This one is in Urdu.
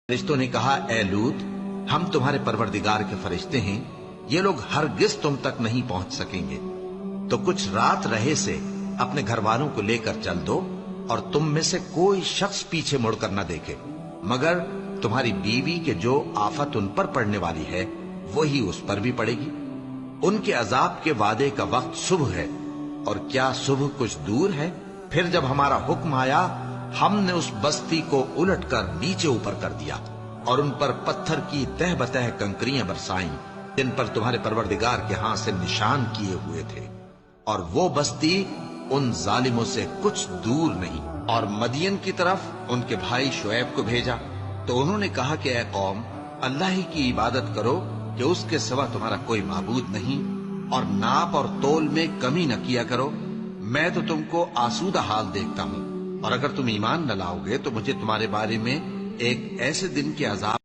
فرشتوں نے کہا اے لوط، ہم تمہارے پروردگار کے فرشتے ہیں، یہ لوگ ہرگز تم تک نہیں پہنچ سکیں گے، تو کچھ رات رہے سے اپنے گھر والوں کو لے کر چل دو، اور تم میں سے کوئی شخص پیچھے مڑ کر نہ دیکھے، مگر تمہاری بیوی کے جو آفت ان پر پڑنے والی ہے وہی اس پر بھی پڑے گی۔ ان کے عذاب کے وعدے کا وقت صبح ہے، اور کیا صبح کچھ دور ہے؟ پھر جب ہمارا حکم آیا، ہم نے اس بستی کو الٹ کر نیچے اوپر کر دیا، اور ان پر پتھر کی تہ بتہ کنکریاں برسائیں، جن پر تمہارے پروردگار کے ہاں سے نشان کیے ہوئے تھے، اور وہ بستی ان ظالموں سے کچھ دور نہیں۔ اور مدین کی طرف ان کے بھائی شعیب کو بھیجا، تو انہوں نے کہا کہ اے قوم، اللہ ہی کی عبادت کرو کہ اس کے سوا تمہارا کوئی معبود نہیں، اور ناپ اور تول میں کمی نہ کیا کرو، میں تو تم کو آسودہ حال دیکھتا ہوں، اور اگر تم ایمان نہ لاؤ گے تو مجھے تمہارے بارے میں ایک ایسے دن کے عذاب